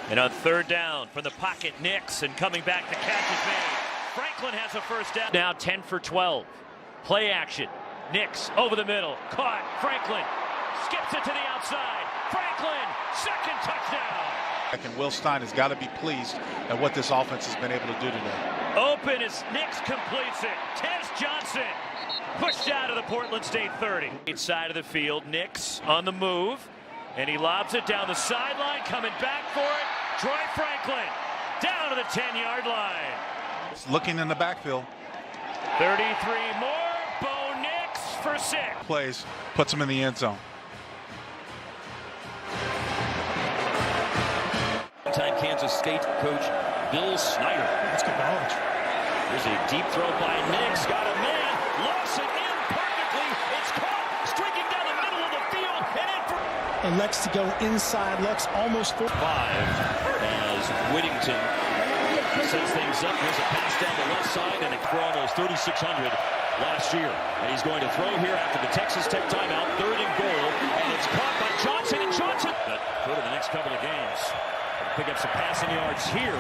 And on third down from the pocket, Nix, and coming back, the catch is made. Franklin has a first down. Now 10 for 12. Play action. Nix over the middle. Caught. Franklin skips it to the outside. Franklin, second touchdown. And Will Stein has got to be pleased at what this offense has been able to do today. Open as Nix completes it. Tez Johnson pushed out of the Portland State 30. Side of the field, Nix on the move. And he lobs it down the sideline, coming back for it. Troy Franklin down to the 10-yard line. Looking in the backfield. 33 more. Bo Nix for 6. Plays, puts him in the end zone. Time Kansas State coach Bill Snyder. That's good knowledge. There's a deep throw by Nix. Got a man. Lost it in perfectly. It's caught. Streaking down the middle of the field. And in for... Elects to go inside. Looks almost 4. 5 as Whittington sets things up. There's a pass down the left side and it for almost 3,600 last year. And he's going to throw here after the Texas Tech timeout. 3rd and goal. And it's caught by Johnson. And Johnson. But for the next couple of games. Pick up some passing yards here,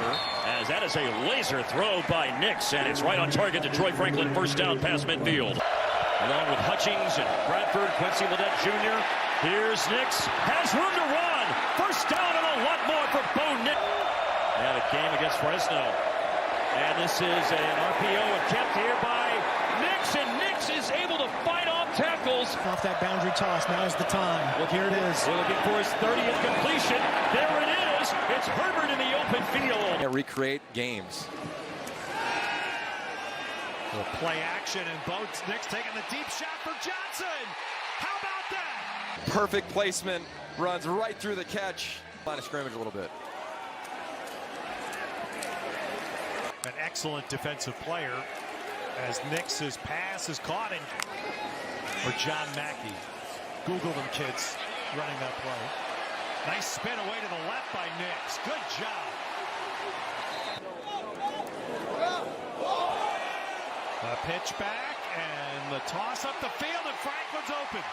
as that is a laser throw by Nix, and it's right on target to Troy Franklin, first down past midfield. Along with Hutchings and Bradford, Quincy Ledet Jr. Here's Nix, has room to run. First down and a lot more for Bo Nix. They had a game against Fresno, and this is an RPO attempt here by Nix, and Nix is able to fight off tackles. Off that boundary toss, now's the time. Well, here it is. We're looking for his 30th completion. There it is. It's Herbert in the open field. Recreate games. Play action, and Bo Nix taking the deep shot for Johnson. How about that? Perfect placement. Runs right through the catch. Line of scrimmage a little bit. An excellent defensive player as Nix's pass is caught in for John Mackey. Google them, kids, running that play. Nice spin away to the left by Nix. Good job. A pitch back and the toss up the field, and Franklin's open.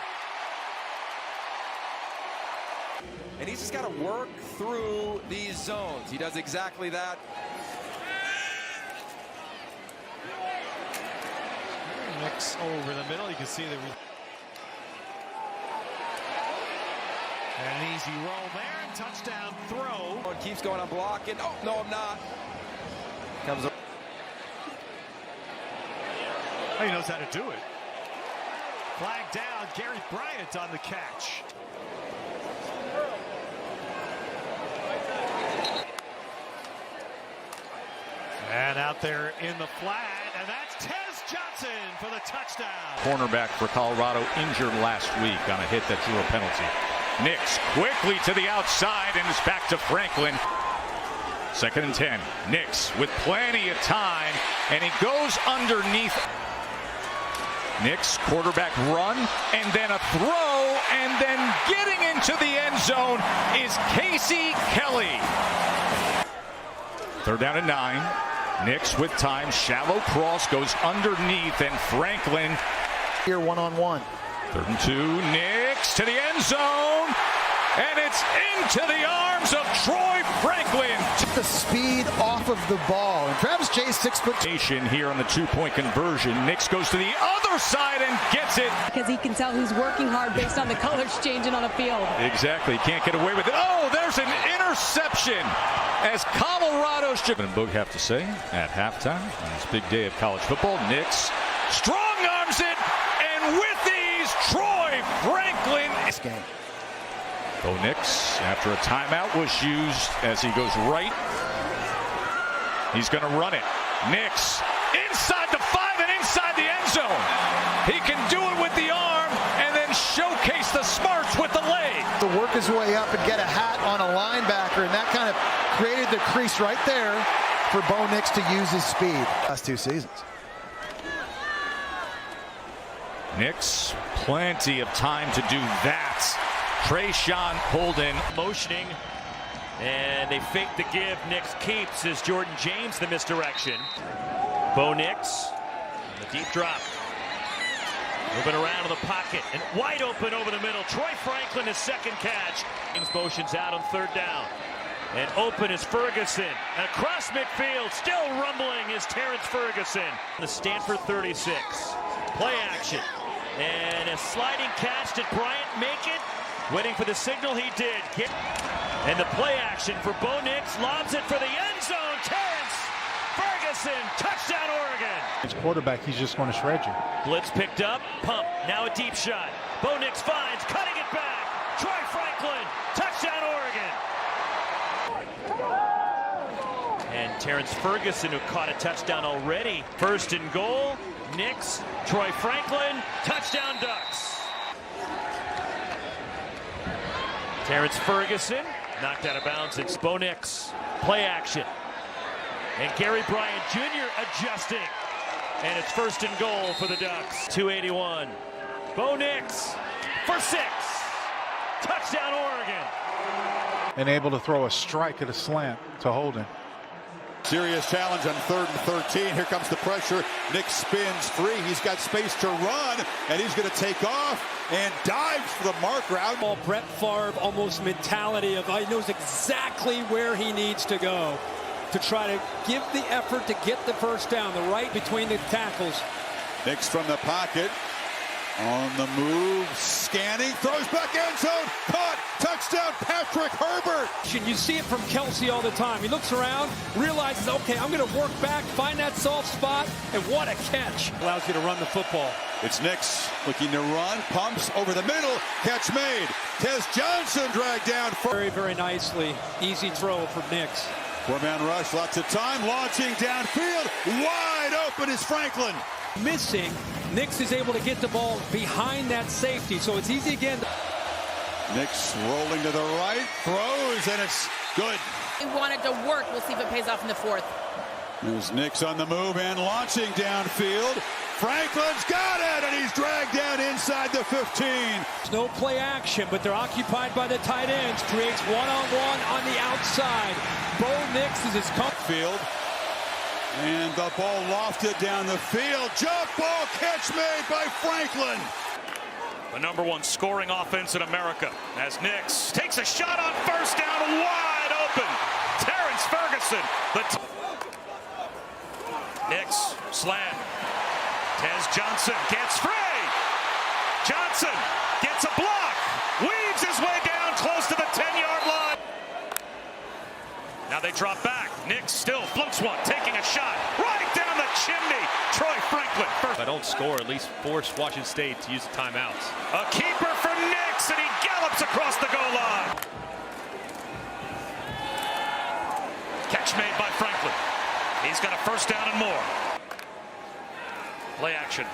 And he's just got to work through these zones. He does exactly that. Nix over the middle. You can see that. An easy roll there, and touchdown throw. And keeps going on block, and oh, no, I'm not. Comes up. He knows how to do it. Flag down, Gary Bryant on the catch. And out there in the flat, and that's Tez Johnson for the touchdown. Cornerback for Colorado injured last week on a hit that drew a penalty. Nix quickly to the outside and is back to Franklin. 2nd and 10. Nix with plenty of time, and he goes underneath. Nix, quarterback run, and then a throw, and then getting into the end zone is Casey Kelly. 3rd down and 9. Nix with time, shallow cross, goes underneath, and Franklin. Here one-on-one. 3rd and 2, Nix to the end zone, and it's into the arms of Troy Franklin. Took the speed off of the ball, and Travis Jay's 6 foot. Here on the 2-point conversion, Nix goes to the other side and gets it. Because he can tell who's working hard based on the colors changing on a field. Exactly, can't get away with it. Oh, there's an interception as Colorado's. And Boog have to say at halftime on this big day of college football, Nix strong arms it, and with these, Troy Franklin. This game. Bo Nix, after a timeout was used as he goes right. He's going to run it. Nix inside the 5 and inside the end zone. He can do it with the arm and then showcase the smarts with the leg. To work his way up and get a hat on a linebacker, and that kind of created the crease right there for Bo Nix to use his speed. Last 2 seasons. Nix, plenty of time to do that. Trayshawn Holden motioning, and they fake the give. Nix keeps as Jordan James the misdirection. Bo Nix, the deep drop. Moving around in the pocket and wide open over the middle. Troy Franklin, his 2nd catch. James motions out on 3rd down. And open is Ferguson. And across midfield, still rumbling is Terrence Ferguson. The Stanford 36. Play action. And a sliding catch. Did Bryant make it? Waiting for the signal, he did. And the play action for Bo Nix. Lobs it for the end zone. Terrence Ferguson. Touchdown, Oregon. His quarterback, he's just going to shred you. Blitz picked up. Pump. Now a deep shot. Bo Nix finds. Cutting it back. Troy Franklin. Touchdown, Oregon. And Terrence Ferguson, who caught a touchdown already. First and goal. Nix. Troy Franklin. Touchdown, Ducks. Terrence Ferguson knocked out of bounds. It's Bo Nix. Play action. And Gary Bryant Jr. adjusting. And it's first and goal for the Ducks. 281. Bo Nix for 6. Touchdown, Oregon. And able to throw a strike at a slant to Holden. Serious challenge on 3rd and 13. Here comes the pressure. Nix spins free. He's got space to run, and he's going to take off and dives for the mark route. Brett Favre almost mentality of he knows exactly where he needs to go to try to give the effort to get the first down, the right between the tackles. Nix from the pocket. On the move, scanning, throws back end zone, caught, touchdown, Patrick Herbert. You see it from Kelsey all the time. He looks around, realizes, okay, I'm going to work back, find that soft spot, and what a catch. Allows you to run the football. It's Nix looking to run, pumps over the middle, catch made. Tez Johnson dragged down. Very, very nicely. Easy throw from Nix. 4-man rush, lots of time, launching downfield, wide open is Franklin. Missing, Nix is able to get the ball behind that safety, so it's easy again. Nix rolling to the right, throws, and it's good. We want it to work. We'll see if it pays off in the 4th. There's Nix on the move and launching downfield. Franklin's got it, and he's dragged down inside the 15. There's no play action, but they're occupied by the tight ends. Creates one-on-one on the outside. Bo Nix is his field. And the ball lofted down the field. Jump ball catch made by Franklin. The #1 scoring offense in America as Nix takes a shot on first down, wide open. Terrence Ferguson. Nix slam. Tez Johnson gets free. Johnson gets a block. Weaves his way down close to the 10-yard line. Now they drop back. Nix still floats one, taking a shot right down the chimney. Troy Franklin. First. If I don't score, at least force Washington State to use the timeouts. A keeper for Nix, and he gallops across the goal line. Catch made by Franklin. He's got a first down and more. Play action.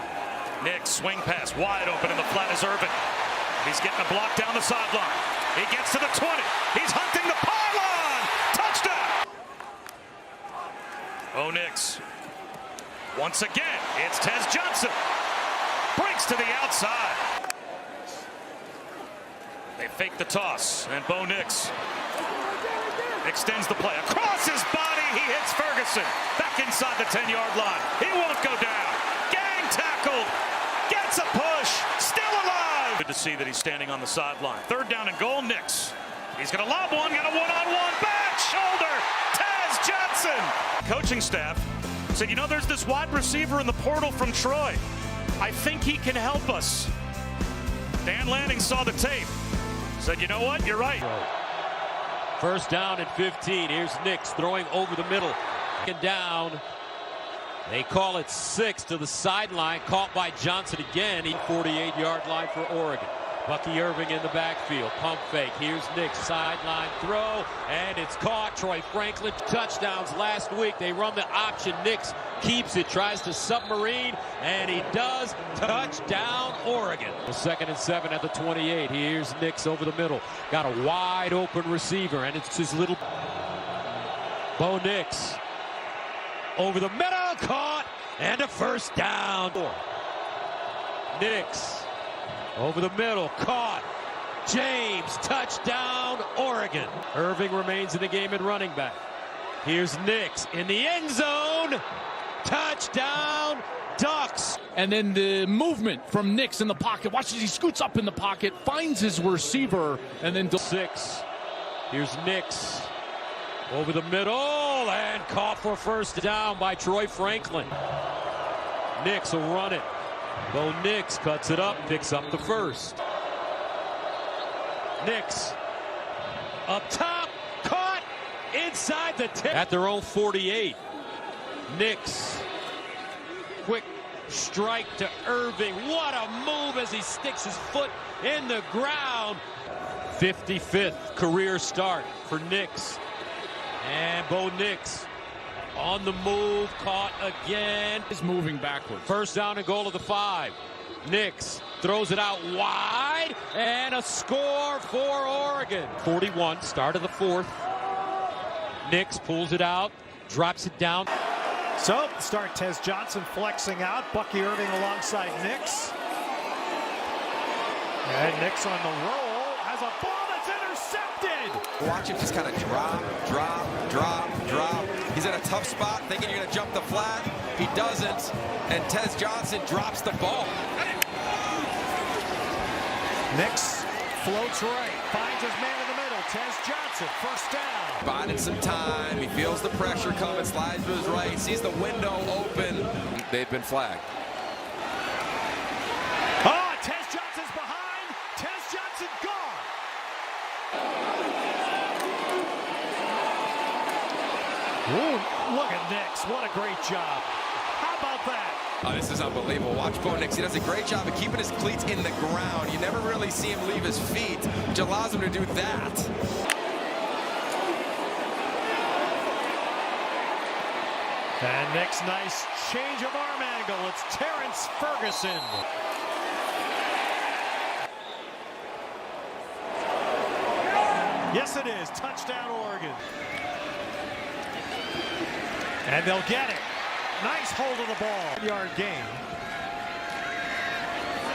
Nix swing pass wide open in the flat is Irvin. He's getting a block down the sideline. He gets to the 20. He's hunting the pylon. Touchdown. Bo Nix. Once again, it's Tez Johnson. Breaks to the outside. They fake the toss, and Bo Nix extends the play. Across his body, he hits Ferguson. Back inside the 10-yard line. He won't go down. Gang tackled. Gets a push. Still alive. Good to see that he's standing on the sideline. 3rd down and goal, Nix. He's going to lob one. Got a one-on-one. Back shoulder. Tez Johnson. Coaching staff said, you know, there's this wide receiver in the portal from Troy. I think he can help us. Dan Lanning saw the tape. Said, you know what? You're right. First down and 15. Here's Nix throwing over the middle. And down. They call it 6 to the sideline. Caught by Johnson again. 48-yard line for Oregon. Bucky Irving in the backfield. Pump fake. Here's Nix. Sideline throw. And it's caught. Troy Franklin. Touchdowns last week. They run the option. Nix keeps it. Tries to submarine. And he does. Touchdown, Oregon. 2nd and 7 at the 28. Here's Nix over the middle. Got a wide open receiver. And it's his little Bo Nix. Over the middle. Caught. And a first down. Nix. Over the middle, caught. James, touchdown, Oregon. Irving remains in the game at running back. Here's Nix in the end zone. Touchdown, Ducks. And then the movement from Nix in the pocket. Watch as he scoots up in the pocket, finds his receiver, and then 6. Here's Nix. Over the middle and caught for first down by Troy Franklin. Nix will run it. Bo Nix cuts it up, picks up the first. Nix up top, caught inside the 10 at their own 48. Nix, quick strike to Irving. What a move as he sticks his foot in the ground. 55th career start for Nix. And Bo Nix on the move, caught again. He's moving backwards. First down and goal of the 5. Nix throws it out wide, and a score for Oregon. 41, start of the 4th. Nix pulls it out, drops it down. So, start Tez Johnson flexing out. Bucky Irving alongside Nix. And Nix on the roll has a ball that's intercepted. Watch him just kind of drop. He's in a tough spot, thinking you're going to jump the flat. He doesn't, and Tez Johnson drops the ball. Nix floats right, finds his man in the middle. Tez Johnson, first down. Biding some time, he feels the pressure coming, slides to his right, sees the window open. They've been flagged. Oh, Tez Johnson's behind. Tez Johnson gone. Ooh, look at Nix. What a great job. How about that? Oh, this is unbelievable. Watch Bo Nix. He does a great job of keeping his cleats in the ground. You never really see him leave his feet, which allows him to do that. And Nix, nice change of arm angle. It's Terrence Ferguson. Yes, it is. Touchdown, Oregon. And they'll get it. Nice hold of the ball. Yard gain.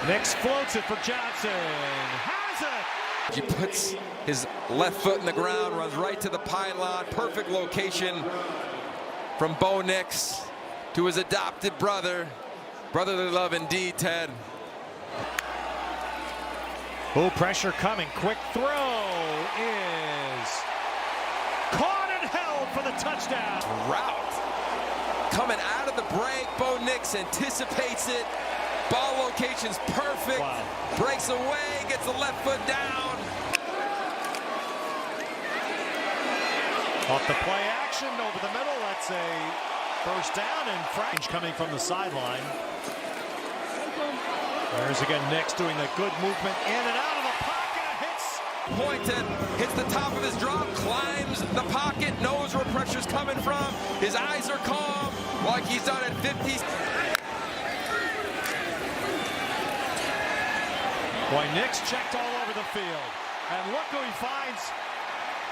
Nix floats it for Johnson. Has it. He puts his left foot in the ground, runs right to the pylon. Perfect location from Bo Nix to his adopted brother. Brotherly love indeed, Ted. Oh, pressure coming. Quick throw is caught and held for the touchdown. Route. Coming out of the break, Bo Nix anticipates it. Ball location's perfect. Wow. Breaks away, gets the left foot down. Off the play action over the middle. That's a first down, and Frank coming from the sideline. There's again Nix doing the good movement in and out of the pocket. Hits. Pointed, hits the top of his drop, climbs the pocket, knows where pressure's coming from. His eyes are calm, like he's done at 50. Boy, Nix checked all over the field. And look who he finds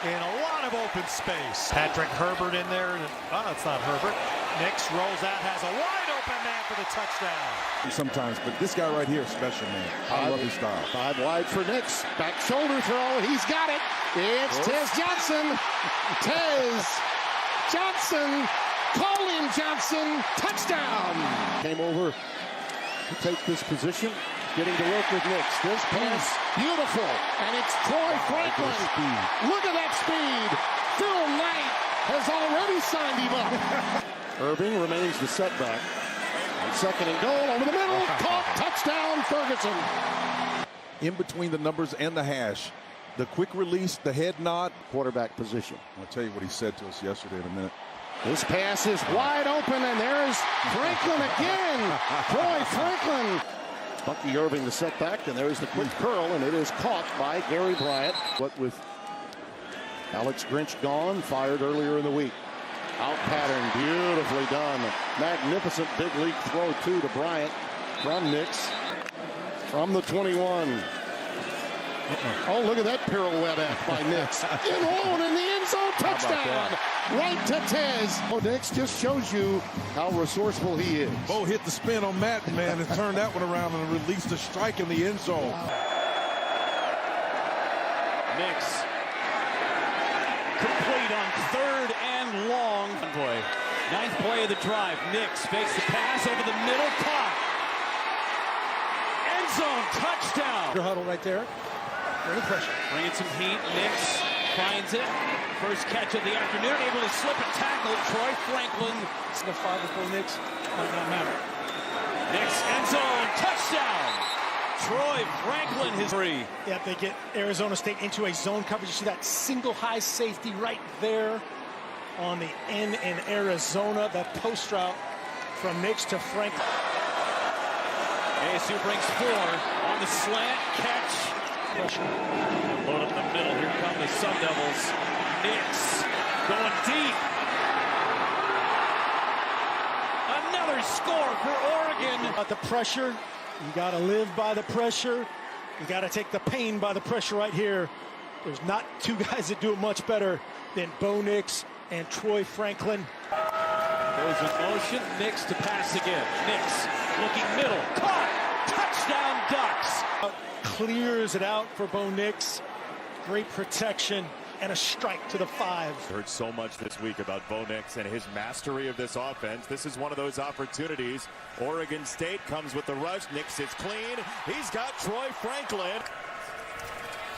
in a lot of open space. Patrick Herbert in there. Oh, it's not Herbert. Nix rolls out, has a wide open man for the touchdown. Sometimes, but this guy right here is special, man. I love his style. 5 wide for Nix. Back shoulder throw. He's got it. It's Tez Johnson. Tez Johnson. Call him Johnson. Touchdown. Came over to take this position. Getting to work with Nix. This pass, beautiful. And it's Troy Franklin. Look at that speed. Phil Knight has already signed him up. Irving remains the setback. And second and goal over the middle. Caught. Touchdown, Ferguson. In between the numbers and the hash, the quick release, the head nod. Quarterback position. I'll tell you what he said to us yesterday in a minute. This pass is wide open, and there's Franklin again. Troy Franklin. Bucky Irving the setback, and there's the quick curl, and it is caught by Gary Bryant. What with Alex Grinch gone, fired earlier in the week. Out pattern, beautifully done. Magnificent big league throw, too, to Bryant from Nix. From the 21. Oh, look at that pirouette by Nix. In the end zone, touchdown. Right to Tez. Oh, Nix just shows you how resourceful he is. Bo hit the spin on Matt, man, and turned that one around and released a strike in the end zone. Nix complete on 3rd and long. Boy, 9th play of the drive. Nix fakes the pass over the middle, caught. End zone, touchdown. Huddle right there. Bring pressure. Bringing some heat. Nix finds it. First catch of the afternoon, able to slip a tackle. Troy Franklin. The 5 of Bo Nix might not matter. Nix end zone touchdown. Troy Franklin, his three. Yeah, they get Arizona State into a zone coverage. You see that single high safety right there on the end in Arizona. That post route from Nix to Franklin. ASU brings 4 on the slant catch. Load up the middle. Here come the Sun Devils. Nix going deep. Another score for Oregon. But the pressure, you got to live by the pressure. You got to take the pain by the pressure right here. There's not two guys that do it much better than Bo Nix and Troy Franklin. Goes in motion. Nix to pass again. Nix looking middle. Caught. Touchdown Ducks. Clears it out for Bo Nix. Great protection and a strike to the 5. Heard so much this week about Bo Nix and his mastery of this offense. This is one of those opportunities. Oregon State comes with the rush. Nix is clean. He's got Troy Franklin.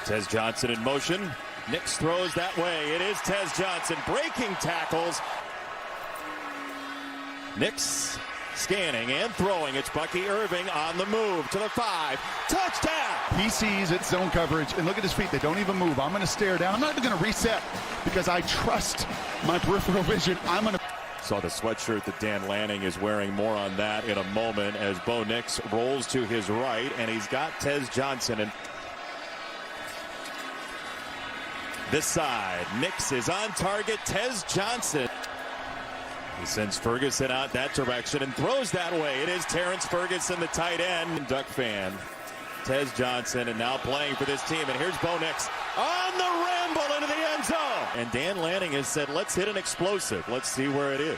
Tez Johnson in motion. Nix throws that way. It is Tez Johnson breaking tackles. Nix scanning and throwing. It's Bucky Irving on the move to the 5. Touchdown! He sees it's zone coverage, and look at his feet. They don't even move. I'm going to stare down. I'm not even going to reset because I trust my peripheral vision. I'm going to... Saw the sweatshirt that Dan Lanning is wearing. More on that in a moment as Bo Nix rolls to his right, and he's got Tez Johnson. And this side, Nix is on target. Tez Johnson. He sends Ferguson out that direction and throws that way. It is Terrence Ferguson, the tight end. Duck fan, Tez Johnson, and now playing for this team. And here's Bo Nix on the ramble into the end zone. And Dan Lanning has said, let's hit an explosive. Let's see where it is.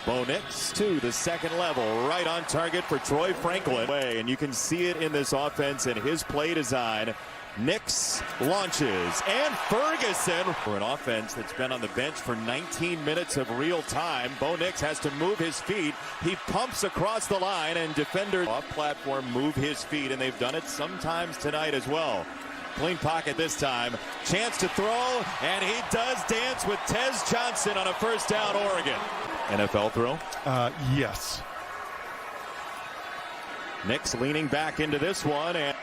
Bo Nix to the second level, right on target for Troy Franklin. And you can see it in this offense and his play design. Nix launches, and Ferguson for an offense that's been on the bench for 19 minutes of real time. Bo Nix has to move his feet. He pumps across the line, and defenders off platform move his feet, and they've done it sometimes tonight as well. Clean pocket this time. Chance to throw, and he does dance with Tez Johnson on a first down, Oregon. NFL throw? Yes. Nix leaning back into this one, and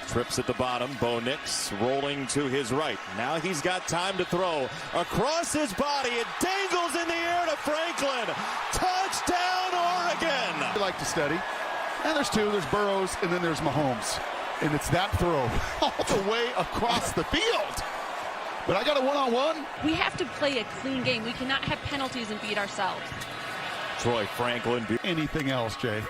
trips at the bottom. Bo Nix rolling to his right. Now he's got time to throw. Across his body, it dangles in the air to Franklin. Touchdown, Oregon! I like to study. And there's 2. There's Burrows, and then there's Mahomes. And it's that throw all the way across the field. But I got a one-on-one. We have to play a clean game. We cannot have penalties and beat ourselves. Troy Franklin. Anything else, Jay?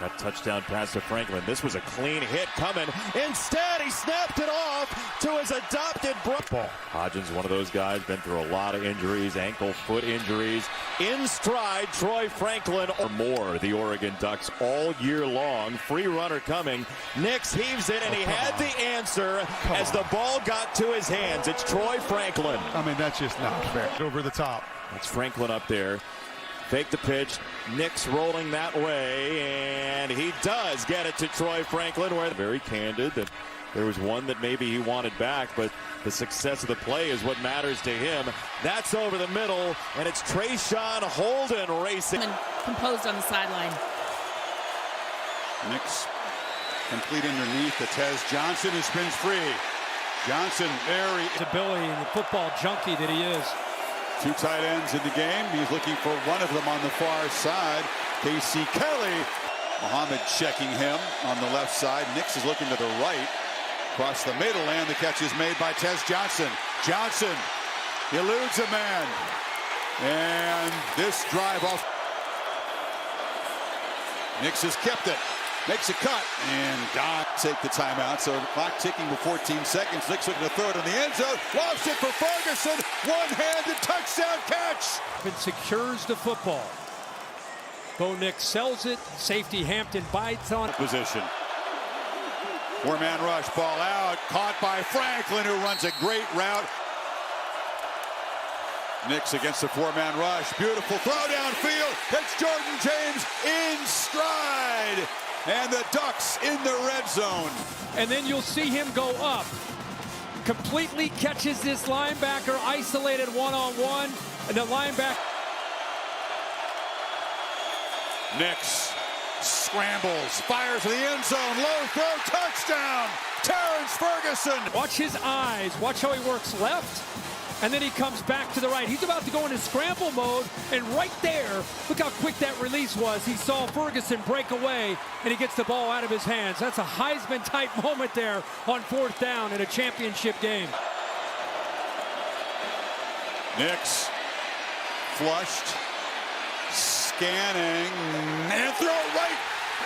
That touchdown pass to Franklin. This was a clean hit coming. Instead, he snapped it off to his adopted brother. Hodgins, one of those guys, been through a lot of injuries, ankle, foot injuries. In stride, Troy Franklin or more. The Oregon Ducks all year long. Free runner coming. Nix heaves it, and he had the answer as the ball got to his hands. It's Troy Franklin. I mean, that's just not fair. Over the top. It's Franklin up there. Fake the pitch. Nix rolling that way, and he does get it to Troy Franklin. Where very candid that there was one that maybe he wanted back, but the success of the play is what matters to him. That's over the middle, and it's Trayshawn Holden racing. Composed on the sideline. Nix complete underneath the Tez Johnson, who spins free. Johnson very ability and the football junkie that he is. 2 tight ends in the game. He's looking for one of them on the far side. Casey Kelly. Muhammad checking him on the left side. Nix is looking to the right. Across the middle, and the catch is made by Tez Johnson. Johnson eludes a man. And this drive off. Nix has kept it. Makes a cut and take the timeout. So the clock ticking with 14 seconds. Nix looking to throw it in the end zone. Lofts it for Ferguson. One-handed touchdown catch. And secures the football. Bo Nix sells it. Safety Hampton bites on position. 4-man rush. Ball out. Caught by Franklin, who runs a great route. Nix against the 4-man rush. Beautiful throw downfield. It's Jordan James in stride. And the Ducks in the red zone. And then you'll see him go up. completely catches this linebacker isolated one-on-one, and the linebacker. Nix scrambles, fires to the end zone, low throw, touchdown, Terrence Ferguson. Watch his eyes, watch how he works left, and then he comes back to the right. He's about to go into scramble mode, and right there, look how quick that release was. He saw Ferguson break away, and he gets the ball out of his hands. That's a Heisman-type moment there on 4th down in a championship game. Nix flushed, scanning, and throw it right.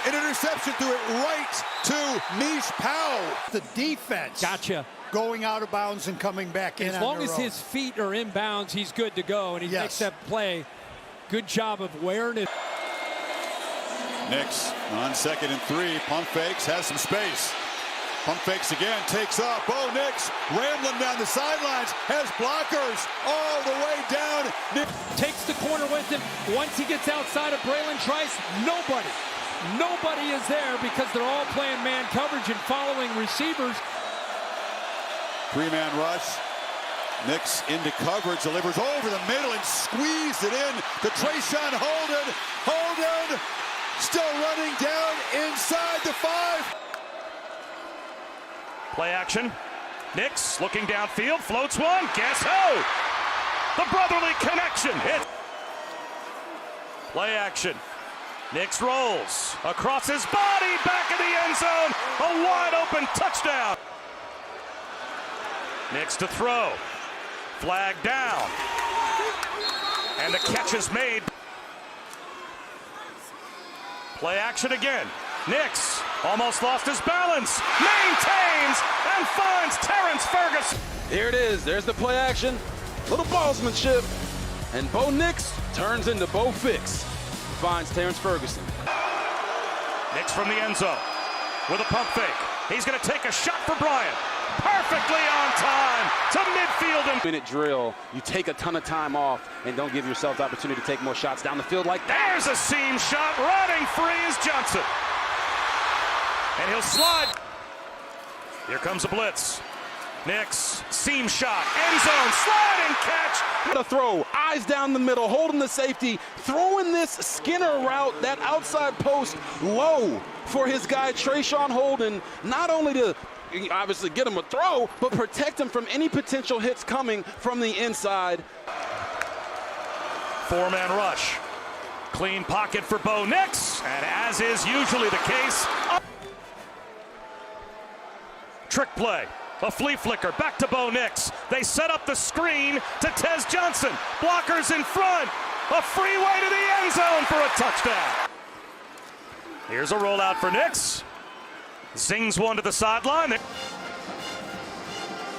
An interception, threw it right to Mish Powell. The defense. Gotcha. Going out of bounds and coming back in. As long as his feet are in bounds, he's good to go, and he makes that play. Good job of awareness. Nix on 2nd and 3, pump fakes, has some space. Pump fakes again, takes off. Bo Nix rambling down the sidelines, has blockers all the way down. Takes the corner with him. Once he gets outside of Braylon Trice, nobody is there because they're all playing man coverage and following receivers. 3-man rush. Nix into coverage, delivers over the middle and squeezed it in to Trayshawn Holden. Holden still running down inside the 5. Play action. Nix looking downfield, floats one. Guess who? The brotherly connection. Hit. Play action. Nix rolls across his body, back in the end zone. A wide open touchdown. Nix to throw. Flag down. And the catch is made. Play action again. Nix almost lost his balance. Maintains and finds Terrence Ferguson. Here it is. There's the play action. Little ballsmanship. And Bo Nix turns into Bo Fix. Finds Terrence Ferguson. Nix from the end zone with a pump fake. He's going to take a shot for Bryant. Perfectly on time to midfield. And minute drill. You take a ton of time off and don't give yourself the opportunity to take more shots down the field like that. There's a seam shot. Running free is Johnson. And he'll slide. Here comes a blitz. Nix, seam shot, end zone, sliding catch. What a throw, eyes down the middle, holding the safety, throwing this Skinner route, that outside post low for his guy Trayshawn Holden, not only to obviously get him a throw, but protect him from any potential hits coming from the inside. 4-man rush. Clean pocket for Bo Nix, and as is usually the case, trick play, a flea flicker, back to Bo Nix. They set up the screen to Tez Johnson. Blockers in front, a freeway to the end zone for a touchdown. Here's a rollout for Nix. Zings one to the sideline.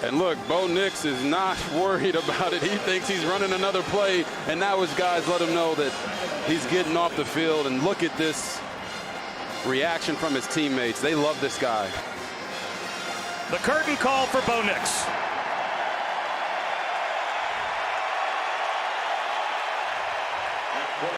And look, Bo Nix is not worried about it. He thinks he's running another play, and now his guys let him know that he's getting off the field. And look at this reaction from his teammates. They love this guy. The curtain call for Bo Nix.